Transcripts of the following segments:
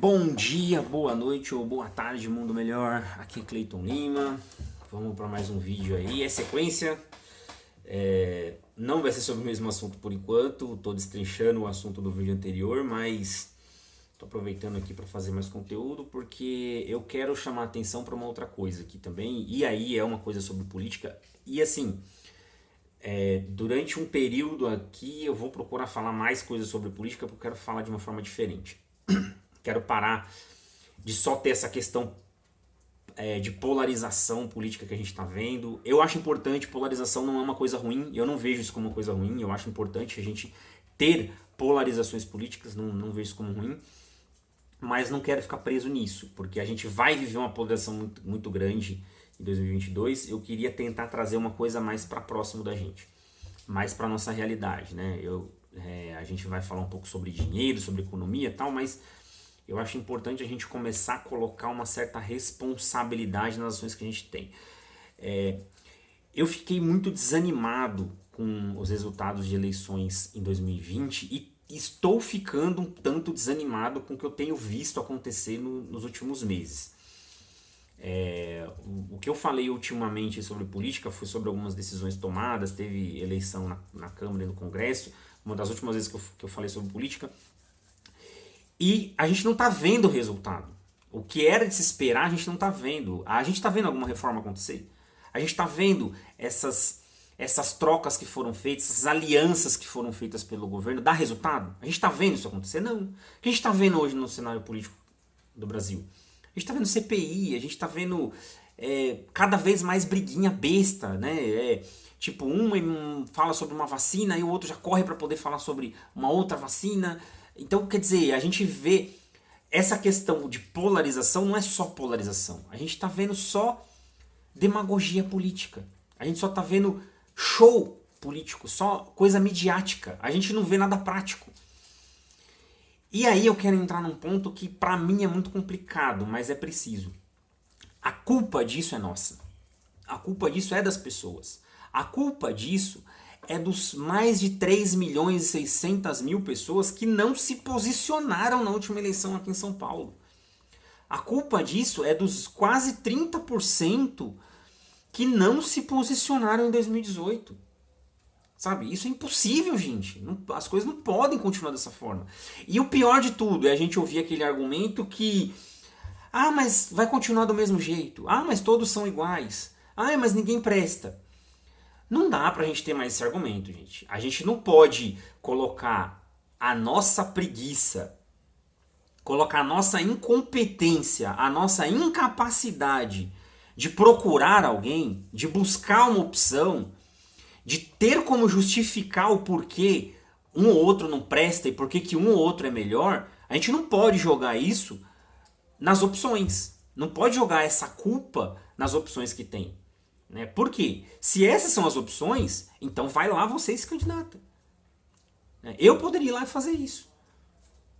Bom dia, boa noite ou boa tarde, mundo melhor. Aqui é Cleiton Lima. Vamos para mais um vídeo aí. É sequência. Não vai ser sobre o mesmo assunto por enquanto. Estou destrinchando o assunto do vídeo anterior, mas estou aproveitando aqui para fazer mais conteúdo porque eu quero chamar a atenção para uma outra coisa aqui também. E aí é uma coisa sobre política. E assim, durante um período aqui eu vou procurar falar mais coisas sobre política porque eu quero falar de uma forma diferente. Quero parar de só ter essa questão de polarização política que a gente está vendo. Eu acho importante, polarização não é uma coisa ruim, eu não vejo isso como uma coisa ruim, eu acho importante a gente ter polarizações políticas, não vejo isso como ruim, mas não quero ficar preso nisso, porque a gente vai viver uma polarização muito, muito grande em 2022, eu queria tentar trazer uma coisa mais para próximo da gente, mais para nossa realidade, né? A gente vai falar um pouco sobre dinheiro, sobre economia e tal, mas eu acho importante a gente começar a colocar uma certa responsabilidade nas ações que a gente tem. Eu fiquei muito desanimado com os resultados de eleições em 2020 e estou ficando um tanto desanimado com o que eu tenho visto acontecer nos últimos meses. O que eu falei ultimamente sobre política foi sobre algumas decisões tomadas, teve eleição na Câmara e no Congresso, uma das últimas vezes que eu falei sobre política. E a gente não está vendo o resultado. O que era de se esperar, a gente não está vendo. A gente está vendo alguma reforma acontecer? A gente está vendo essas trocas que foram feitas, essas alianças que foram feitas pelo governo, dar resultado? A gente está vendo isso acontecer? Não. O que a gente está vendo hoje no cenário político do Brasil? A gente está vendo CPI, a gente está vendo cada vez mais briguinha besta, né? Tipo, um fala sobre uma vacina e o outro já corre para poder falar sobre uma outra vacina. Então, quer dizer, a gente vê essa questão de polarização, não é só polarização. A gente está vendo só demagogia política. A gente só está vendo show político, só coisa midiática. A gente não vê nada prático. E aí eu quero entrar num ponto que para mim é muito complicado, mas é preciso. A culpa disso é nossa. A culpa disso é das pessoas. A culpa disso é dos mais de 3 milhões e 600 mil pessoas que não se posicionaram na última eleição aqui em São Paulo. A culpa disso é dos quase 30% que não se posicionaram em 2018. Sabe? Isso é impossível, gente. As coisas não podem continuar dessa forma. E o pior de tudo é a gente ouvir aquele argumento que mas vai continuar do mesmo jeito. Mas todos são iguais. Mas ninguém presta. Não dá pra gente ter mais esse argumento, gente. A gente não pode colocar a nossa preguiça, colocar a nossa incompetência, a nossa incapacidade de procurar alguém, de buscar uma opção, de ter como justificar o porquê um ou outro não presta e porquê que um ou outro é melhor. A gente não pode jogar isso nas opções. Não pode jogar essa culpa nas opções que tem. Por quê? Se essas são as opções, então vai lá você e se candidata. Eu poderia ir lá e fazer isso.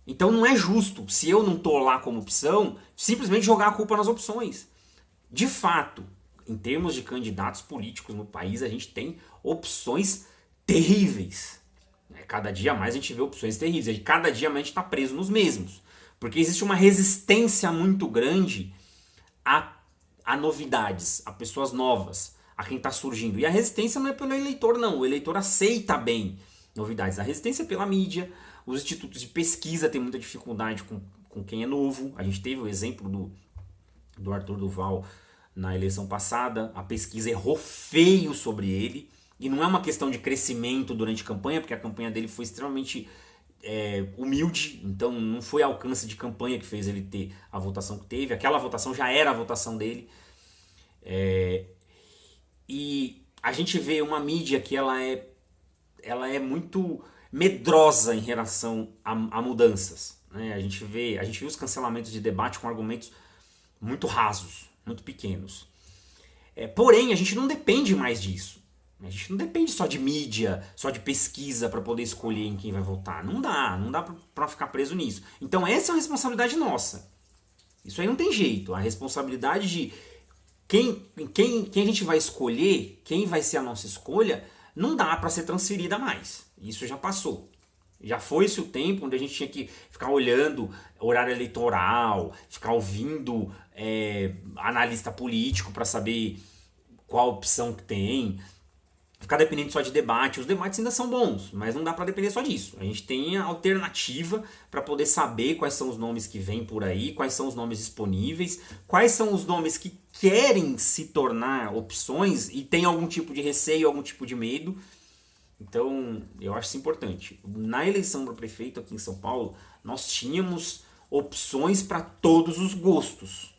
Então não é justo, se eu não estou lá como opção, simplesmente jogar a culpa nas opções. De fato, em termos de candidatos políticos no país, a gente tem opções terríveis. Cada dia mais a gente vê opções terríveis. E cada dia mais a gente está preso nos mesmos. Porque existe uma resistência muito grande a novidades, a pessoas novas, a quem está surgindo. E a resistência não é pelo eleitor, não. O eleitor aceita bem novidades. A resistência é pela mídia. Os institutos de pesquisa têm muita dificuldade com quem é novo. A gente teve o exemplo do Arthur Duval na eleição passada. A pesquisa errou feio sobre ele. E não é uma questão de crescimento durante a campanha, porque a campanha dele foi extremamente humilde, então não foi alcance de campanha que fez ele ter a votação que teve. Aquela votação já era a votação dele. E a gente vê uma mídia que ela é muito medrosa em relação a mudanças. A gente viu os cancelamentos de debate com argumentos muito rasos, muito pequenos. Porém, a gente não depende mais disso. A gente não depende só de mídia, só de pesquisa para poder escolher em quem vai votar. Não dá para ficar preso nisso. Então essa é uma responsabilidade nossa. Isso aí não tem jeito. A responsabilidade de quem a gente vai escolher, quem vai ser a nossa escolha, não dá para ser transferida mais. Isso já passou. Já foi-se o tempo onde a gente tinha que ficar olhando horário eleitoral, ficar ouvindo analista político para saber qual opção que tem, ficar dependendo só de debate. Os debates ainda são bons, mas não dá para depender só disso. A gente tem a alternativa para poder saber quais são os nomes que vêm por aí, quais são os nomes disponíveis, quais são os nomes que querem se tornar opções e tem algum tipo de receio, algum tipo de medo. Então, eu acho isso importante. Na eleição para prefeito aqui em São Paulo, nós tínhamos opções para todos os gostos,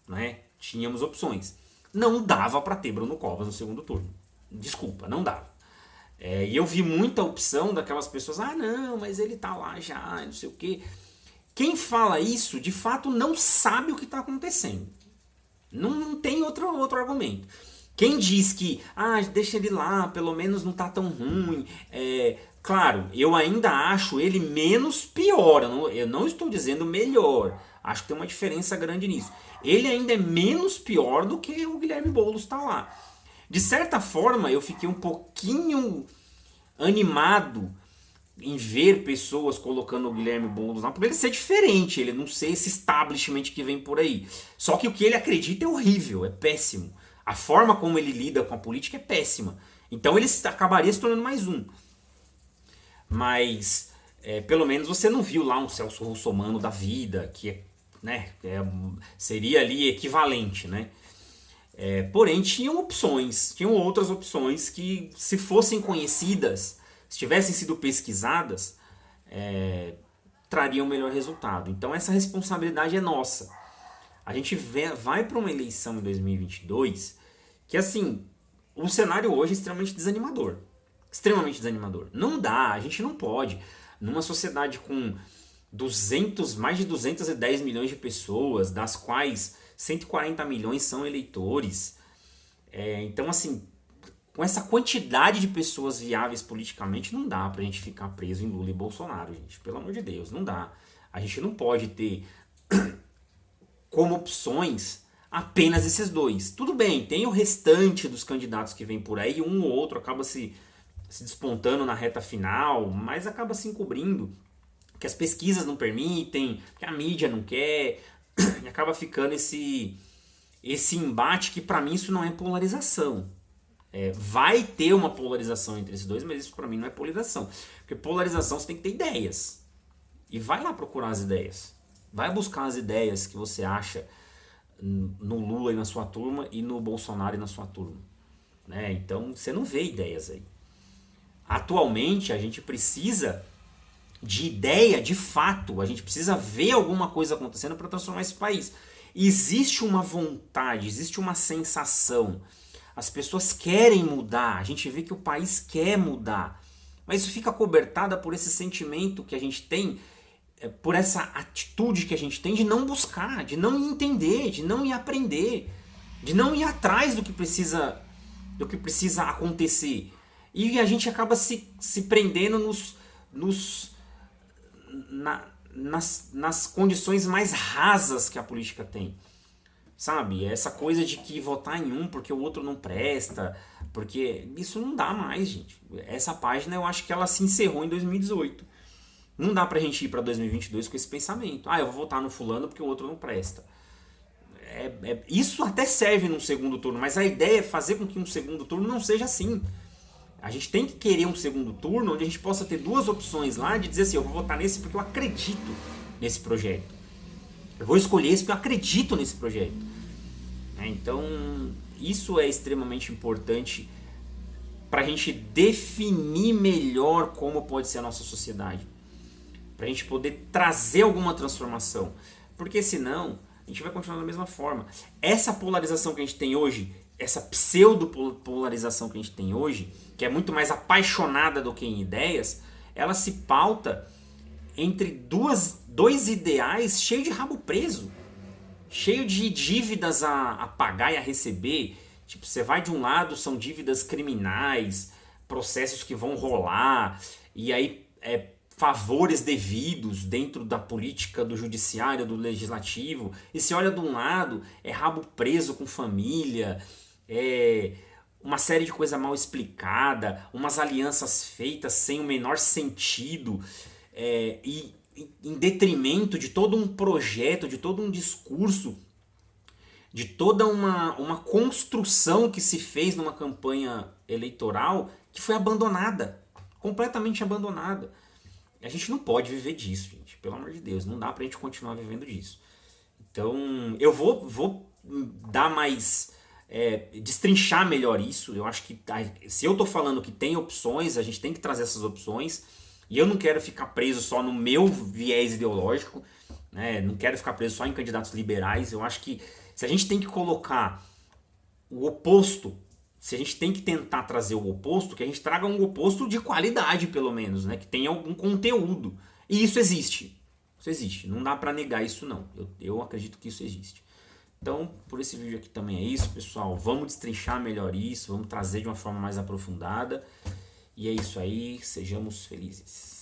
né? Tínhamos opções. Não dava para ter Bruno Covas no segundo turno. Desculpa, não dava. E eu vi muita opção daquelas pessoas, não, mas ele tá lá já, não sei o quê. Quem fala isso, de fato, não sabe o que está acontecendo. Não tem outro argumento. Quem diz que, deixa ele lá, pelo menos não tá tão ruim. Claro, eu ainda acho ele menos pior. Eu não estou dizendo melhor. Acho que tem uma diferença grande nisso. Ele ainda é menos pior do que o Guilherme Boulos tá lá. De certa forma, eu fiquei um pouquinho animado em ver pessoas colocando o Guilherme Boulos lá, por ele ser diferente, ele não ser esse establishment que vem por aí. Só que o que ele acredita é horrível, é péssimo. A forma como ele lida com a política é péssima. Então ele acabaria se tornando mais um. Mas, pelo menos você não viu lá um Celso Russomano da vida, que seria ali equivalente, né? Porém, tinham outras opções que, se fossem conhecidas, se tivessem sido pesquisadas, trariam um melhor resultado. Então essa responsabilidade é nossa. A gente vai para uma eleição em 2022 que, assim, o cenário hoje é extremamente desanimador. Extremamente desanimador. Não dá, a gente não pode. Numa sociedade com mais de 210 milhões de pessoas, das quais 140 milhões são eleitores. Então, assim, com essa quantidade de pessoas viáveis politicamente, não dá pra gente ficar preso em Lula e Bolsonaro, gente. Pelo amor de Deus, não dá. A gente não pode ter como opções apenas esses dois. Tudo bem, tem o restante dos candidatos que vem por aí, um ou outro acaba se despontando na reta final, mas acaba se encobrindo, que as pesquisas não permitem, que a mídia não quer, e acaba ficando esse embate que, pra mim, isso não é polarização. Vai ter uma polarização entre esses dois, mas isso pra mim não é polarização. Porque polarização você tem que ter ideias. E vai lá procurar as ideias. Vai buscar as ideias que você acha no Lula e na sua turma e no Bolsonaro e na sua turma. Então você não vê ideias aí. Atualmente a gente precisa de ideia de fato, a gente precisa ver alguma coisa acontecendo para transformar esse país. Existe uma vontade, existe uma sensação. As pessoas querem mudar, a gente vê que o país quer mudar. Mas isso fica cobertada por esse sentimento que a gente tem, por essa atitude que a gente tem de não buscar, de não entender, de não ir aprender, de não ir atrás do que precisa acontecer. E a gente acaba se prendendo nas condições mais rasas que a política tem. Sabe? Essa coisa de que votar em um porque o outro não presta, porque isso não dá mais, gente. Essa página eu acho que ela se encerrou em 2018. Não dá pra gente ir pra 2022 com esse pensamento. Eu vou votar no fulano porque o outro não presta. Isso até serve num segundo turno, mas a ideia é fazer com que um segundo turno não seja assim. A gente tem que querer um segundo turno onde a gente possa ter duas opções lá de dizer assim, eu vou votar nesse porque eu acredito nesse projeto. Eu vou escolher esse porque eu acredito nesse projeto. Então, isso é extremamente importante para a gente definir melhor como pode ser a nossa sociedade. Para a gente poder trazer alguma transformação. Porque senão, a gente vai continuar da mesma forma. Essa polarização que a gente tem hoje, essa pseudo-polarização que a gente tem hoje, que é muito mais apaixonada do que em ideias, ela se pauta entre dois ideais cheios de rabo preso. Cheio de dívidas a pagar e a receber. Tipo, você vai de um lado, são dívidas criminais, processos que vão rolar, e aí favores devidos dentro da política do judiciário, do legislativo. E se olha de um lado, é rabo preso com família, uma série de coisa mal explicada, umas alianças feitas sem o menor sentido. e em detrimento de todo um projeto, de todo um discurso, de toda uma construção que se fez numa campanha eleitoral que foi abandonada, completamente abandonada. A gente não pode viver disso, gente, pelo amor de Deus, não dá pra gente continuar vivendo disso. Então, eu vou dar mais, destrinchar melhor isso. Eu acho que se eu tô falando que tem opções, a gente tem que trazer essas opções. E eu não quero ficar preso só no meu viés ideológico, né? Não quero ficar preso só em candidatos liberais. Eu acho que se a gente tem que colocar o oposto, se a gente tem que tentar trazer o oposto, que a gente traga um oposto de qualidade, pelo menos, né? Que tenha algum conteúdo. E isso existe. Isso existe. Não dá pra negar isso, não. Eu acredito que isso existe. Então, por esse vídeo aqui também é isso, pessoal. Vamos destrinchar melhor isso, vamos trazer de uma forma mais aprofundada. E é isso aí, sejamos felizes.